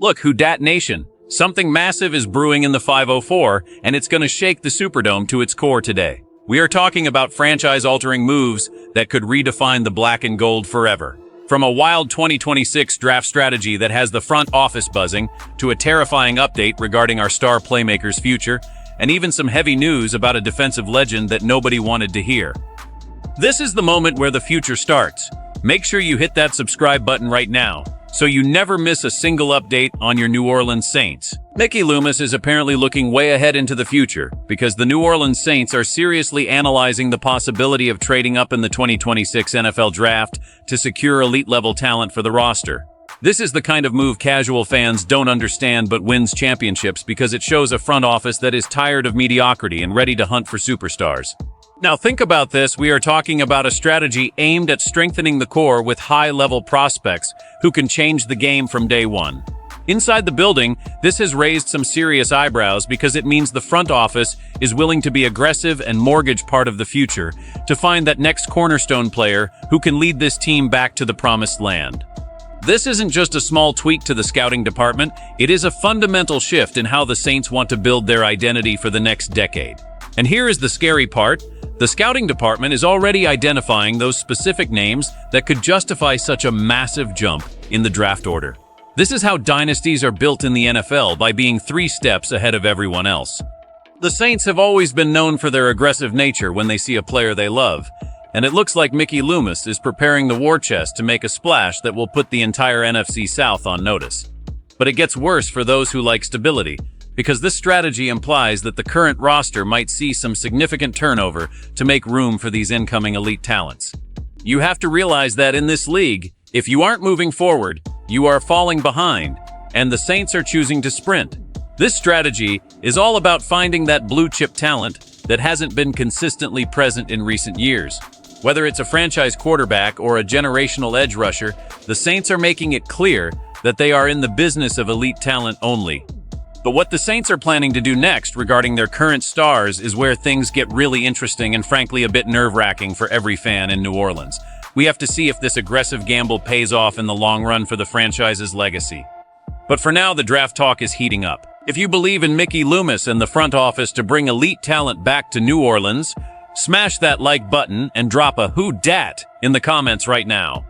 Look, Who Dat Nation. Something massive is brewing in the 504, and it's going to shake the Superdome to its core today. We are talking about franchise-altering moves that could redefine the black and gold forever. From a wild 2026 draft strategy that has the front office buzzing, to a terrifying update regarding our star playmakers' future, and even some heavy news about a defensive legend that nobody wanted to hear. This is the moment where the future starts. Make sure you hit that subscribe button right now, so you never miss a single update on your New Orleans Saints. Mickey Loomis is apparently looking way ahead into the future because the New Orleans Saints are seriously analyzing the possibility of trading up in the 2026 NFL Draft to secure elite-level talent for the roster. This is the kind of move casual fans don't understand but wins championships because it shows a front office that is tired of mediocrity and ready to hunt for superstars. Now think about this, we are talking about a strategy aimed at strengthening the core with high-level prospects who can change the game from day one. Inside the building, this has raised some serious eyebrows because it means the front office is willing to be aggressive and mortgage part of the future to find that next cornerstone player who can lead this team back to the promised land. This isn't just a small tweak to the scouting department, it is a fundamental shift in how the Saints want to build their identity for the next decade. And here is the scary part. The scouting department is already identifying those specific names that could justify such a massive jump in the draft order. This is how dynasties are built in the NFL, by being 3 steps ahead of everyone else. The Saints have always been known for their aggressive nature when they see a player they love, and it looks like Mickey Loomis is preparing the war chest to make a splash that will put the entire NFC South on notice. But it gets worse for those who like stability, because this strategy implies that the current roster might see some significant turnover to make room for these incoming elite talents. You have to realize that in this league, if you aren't moving forward, you are falling behind, and the Saints are choosing to sprint. This strategy is all about finding that blue-chip talent that hasn't been consistently present in recent years. Whether it's a franchise quarterback or a generational edge rusher, the Saints are making it clear that they are in the business of elite talent only. But what the Saints are planning to do next regarding their current stars is where things get really interesting and frankly a bit nerve-wracking for every fan in New Orleans. We have to see if this aggressive gamble pays off in the long run for the franchise's legacy. But for now, the draft talk is heating up. If you believe in Mickey Loomis and the front office to bring elite talent back to New Orleans, smash that like button and drop a "Who Dat" in the comments right now.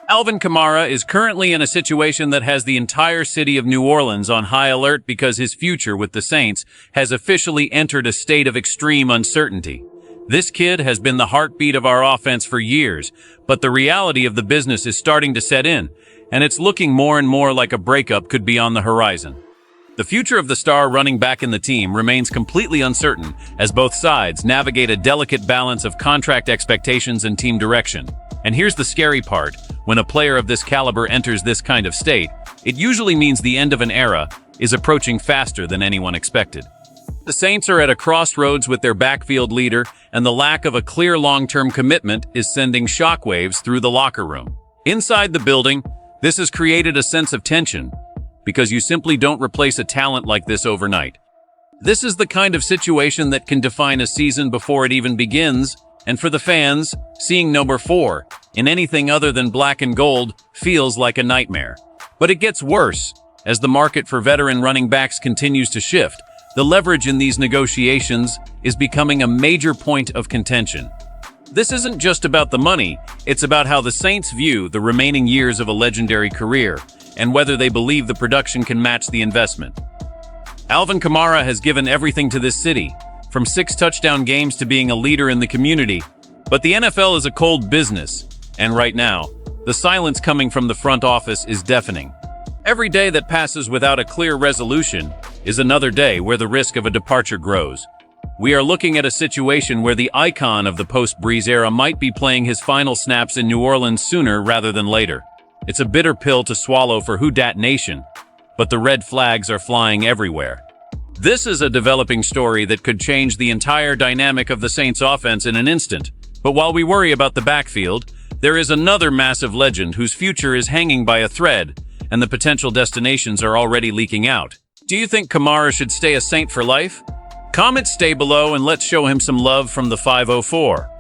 Alvin Kamara is currently in a situation that has the entire city of New Orleans on high alert because his future with the Saints has officially entered a state of extreme uncertainty. This kid has been the heartbeat of our offense for years, but the reality of the business is starting to set in, and it's looking more and more like a breakup could be on the horizon. The future of the star running back in the team remains completely uncertain as both sides navigate a delicate balance of contract expectations and team direction. And here's the scary part. When a player of this caliber enters this kind of state, it usually means the end of an era is approaching faster than anyone expected. The Saints are at a crossroads with their backfield leader, and the lack of a clear long-term commitment is sending shockwaves through the locker room. Inside the building, this has created a sense of tension, because you simply don't replace a talent like this overnight. This is the kind of situation that can define a season before it even begins, and for the fans, seeing number 4 in anything other than black and gold feels like a nightmare. But it gets worse. As the market for veteran running backs continues to shift, the leverage in these negotiations is becoming a major point of contention. This isn't just about the money, it's about how the Saints view the remaining years of a legendary career, and whether they believe the production can match the investment. Alvin Kamara has given everything to this city, from 6 touchdown games to being a leader in the community. But the NFL is a cold business, and right now, the silence coming from the front office is deafening. Every day that passes without a clear resolution is another day where the risk of a departure grows. We are looking at a situation where the icon of the post-Breeze era might be playing his final snaps in New Orleans sooner rather than later. It's a bitter pill to swallow for Who Dat Nation, but the red flags are flying everywhere. This is a developing story that could change the entire dynamic of the Saints offense in an instant. But while we worry about the backfield, there is another massive legend whose future is hanging by a thread, and the potential destinations are already leaking out. Do you think Kamara should stay a Saint for life? Comment stay below and let's show him some love from the 504.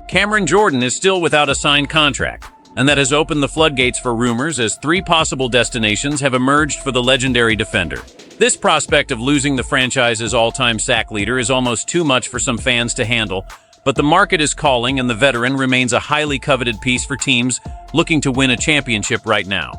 Cameron Jordan is still without a signed contract. and that has opened the floodgates for rumors as 3 possible destinations have emerged for the legendary defender. This prospect of losing the franchise's all-time sack leader is almost too much for some fans to handle, but the market is calling and the veteran remains a highly coveted piece for teams looking to win a championship right now.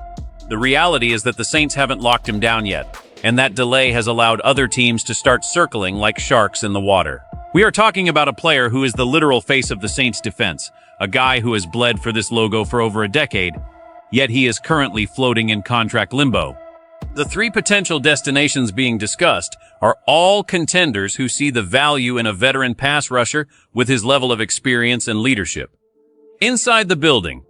The reality is that the Saints haven't locked him down yet, and that delay has allowed other teams to start circling like sharks in the water. We are talking about a player who is the literal face of the Saints' defense, a guy who has bled for this logo for over a decade, yet he is currently floating in contract limbo. The 3 potential destinations being discussed are all contenders who see the value in a veteran pass rusher with his level of experience and leadership. Inside the building,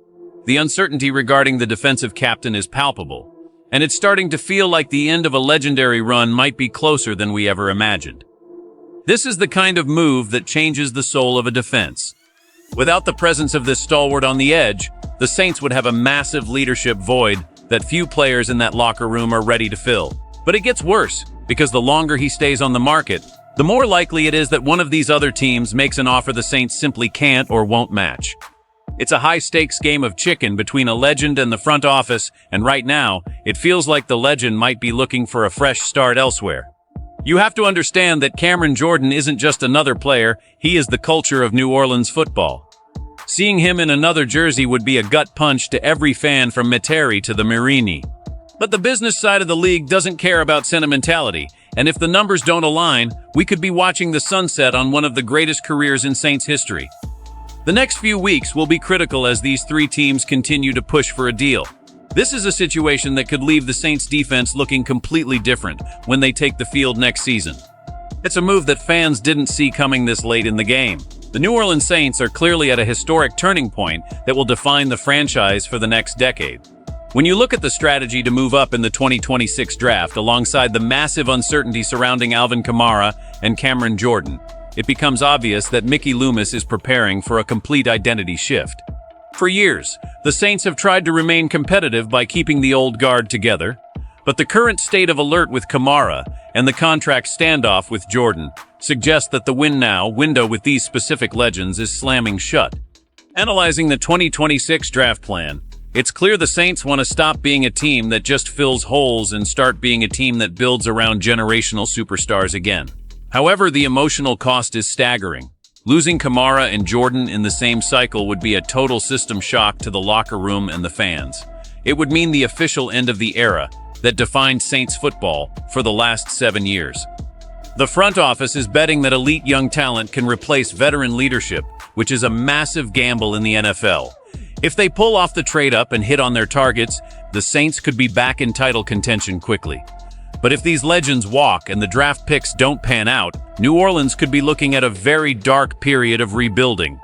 the uncertainty regarding the defensive captain is palpable, and it's starting to feel like the end of a legendary run might be closer than we ever imagined. This is the kind of move that changes the soul of a defense. Without the presence of this stalwart on the edge, the Saints would have a massive leadership void that few players in that locker room are ready to fill. But it gets worse, because the longer he stays on the market, the more likely it is that one of these other teams makes an offer the Saints simply can't or won't match. It's a high-stakes game of chicken between a legend and the front office, and right now, it feels like the legend might be looking for a fresh start elsewhere. You have to understand that Cameron Jordan isn't just another player, he is the culture of New Orleans football. Seeing him in another jersey would be a gut punch to every fan from Metairie to the Marini. But the business side of the league doesn't care about sentimentality, and if the numbers don't align, we could be watching the sunset on one of the greatest careers in Saints history. The next few weeks will be critical as these 3 teams continue to push for a deal. This is a situation that could leave the Saints defense looking completely different when they take the field next season. It's a move that fans didn't see coming this late in the game. The New Orleans Saints are clearly at a historic turning point that will define the franchise for the next decade. When you look at the strategy to move up in the 2026 draft alongside the massive uncertainty surrounding Alvin Kamara and Cameron Jordan, it becomes obvious that Mickey Loomis is preparing for a complete identity shift. For years, the Saints have tried to remain competitive by keeping the old guard together, but the current state of alert with Kamara and the contract standoff with Jordan suggests that the win now window with these specific legends is slamming shut. Analyzing the 2026 draft plan, it's clear the Saints want to stop being a team that just fills holes and start being a team that builds around generational superstars again. However, the emotional cost is staggering. Losing Kamara and Jordan in the same cycle would be a total system shock to the locker room and the fans. It would mean the official end of the era that defined Saints football for the last 7 years. The front office is betting that elite young talent can replace veteran leadership, which is a massive gamble in the NFL. If they pull off the trade-up and hit on their targets, the Saints could be back in title contention quickly. But if these legends walk and the draft picks don't pan out, New Orleans could be looking at a very dark period of rebuilding.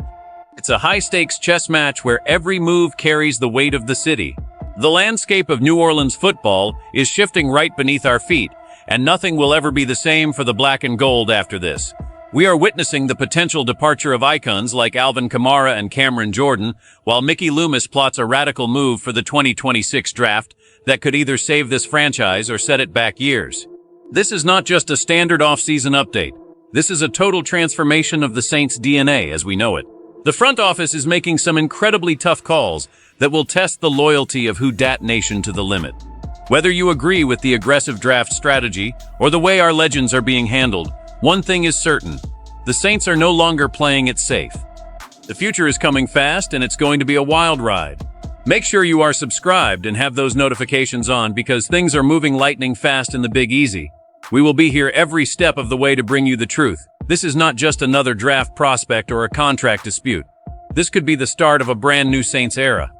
It's a high-stakes chess match where every move carries the weight of the city. The landscape of New Orleans football is shifting right beneath our feet, and nothing will ever be the same for the black and gold after this. We are witnessing the potential departure of icons like Alvin Kamara and Cameron Jordan, while Mickey Loomis plots a radical move for the 2026 draft that could either save this franchise or set it back years. This is not just a standard off-season update. This is a total transformation of the Saints' DNA as we know it. The front office is making some incredibly tough calls that will test the loyalty of Who Dat Nation to the limit. Whether you agree with the aggressive draft strategy or the way our legends are being handled, one thing is certain: the Saints are no longer playing it safe. The future is coming fast, and it's going to be a wild ride. Make sure you are subscribed and have those notifications on because things are moving lightning fast in the Big Easy. We will be here every step of the way to bring you the truth. This is not just another draft prospect or a contract dispute. This could be the start of a brand new Saints era.